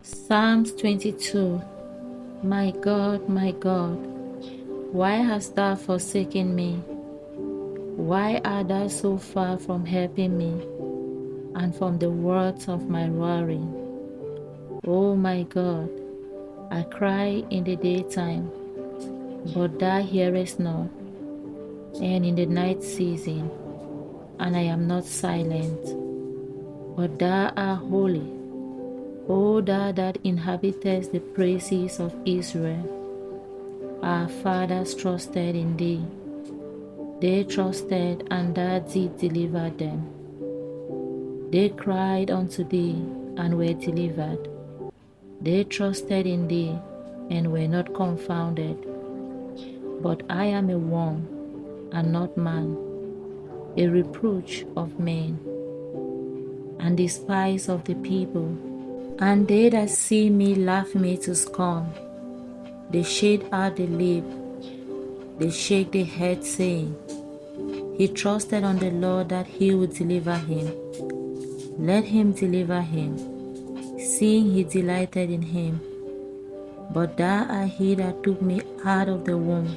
Psalms 22. My God, why hast thou forsaken me? Why art thou so far from helping me, and from the words of my roaring? O my God, I cry in the daytime, but thou hearest not, and in the night season, and I am not silent. But thou art holy, O thou that inhabitest the praises of Israel. Our fathers trusted in thee. They trusted, and thou didst deliver them. They cried unto thee, and were delivered. They trusted in thee, and were not confounded. But I am a worm, and not man, a reproach of men, and despise of the people. And they that see me laugh me to scorn. They shade out the lip, they shake the head, saying, He trusted on the Lord that he would deliver him. Let him deliver him, seeing he delighted in him. But thou art he that took me out of the womb.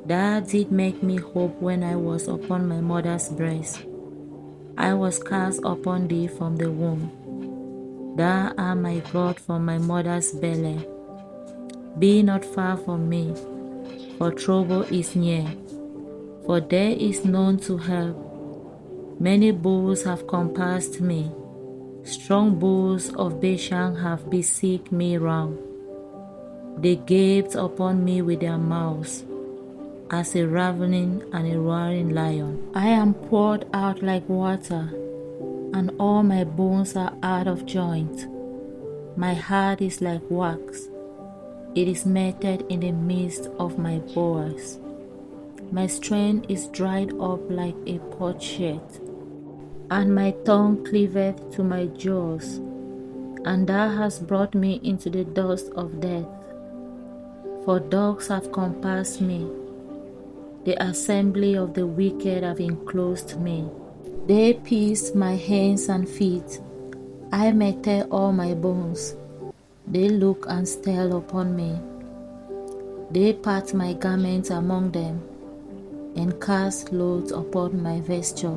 Thou didst make me hope when I was upon my mother's breast. I was cast upon thee from the womb. Thou art my God from my mother's belly. Be not far from me, for trouble is near, for there is none to help. Many bulls have compassed me. Strong bulls of Bashan have besieged me round. They gaped upon me with their mouths, as a ravening and a roaring lion. I am poured out like water, and all my bones are out of joint. My heart is like wax. It is melted in the midst of my bowels. My strength is dried up like a potsherd, and my tongue cleaveth to my jaws. And thou hast brought me into the dust of death. For dogs have compassed me. The assembly of the wicked have enclosed me. They pierced my hands and feet. I may tear all my bones. They look and stare upon me. They part my garments among them, and cast loads upon my vesture.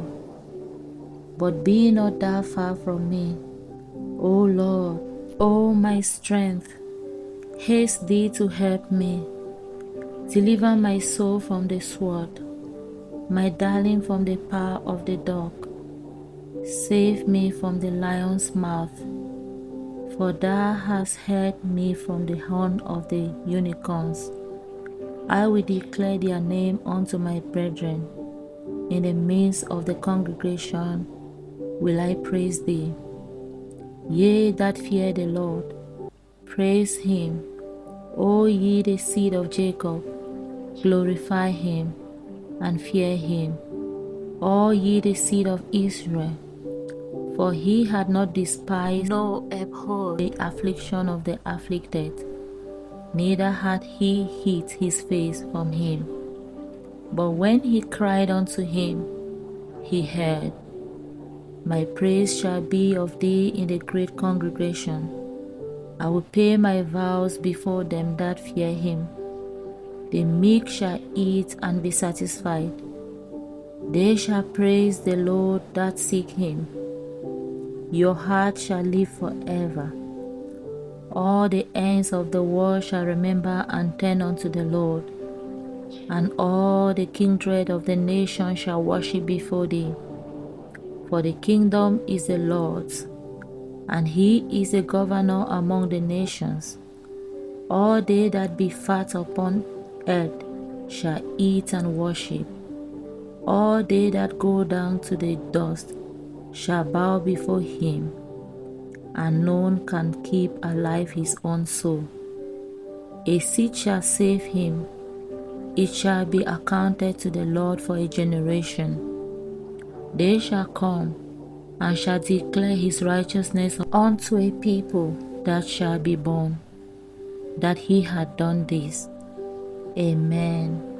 But be not thou far from me, O Lord, O my strength. Haste thee to help me. Deliver my soul from the sword, my darling from the power of the dog. Save me from the lion's mouth, for thou hast heard me from the horn of the unicorns. I will declare their name unto my brethren. In the midst of the congregation will I praise thee. Ye that fear the Lord, praise him. O ye the seed of Jacob, glorify him and fear him. All ye the seed of Israel, for he had not despised nor abhorred the affliction of the afflicted, neither had he hid his face from him. But when he cried unto him, he heard. My praise shall be of thee in the great congregation. I will pay my vows before them that fear him. The meek shall eat and be satisfied. They shall praise the Lord that seek him. Your heart shall live forever. All the ends of the world shall remember and turn unto the Lord, and all the kindred of the nations shall worship before thee. For the kingdom is the Lord's, and he is a governor among the nations. All they that be fat upon earth shall eat and worship. All they that go down to the dust shall bow before him, and none can keep alive his own soul. A seed shall save him. It shall be accounted to the Lord for a generation. They shall come and shall declare his righteousness unto a people that shall be born, that he had done this. Amen.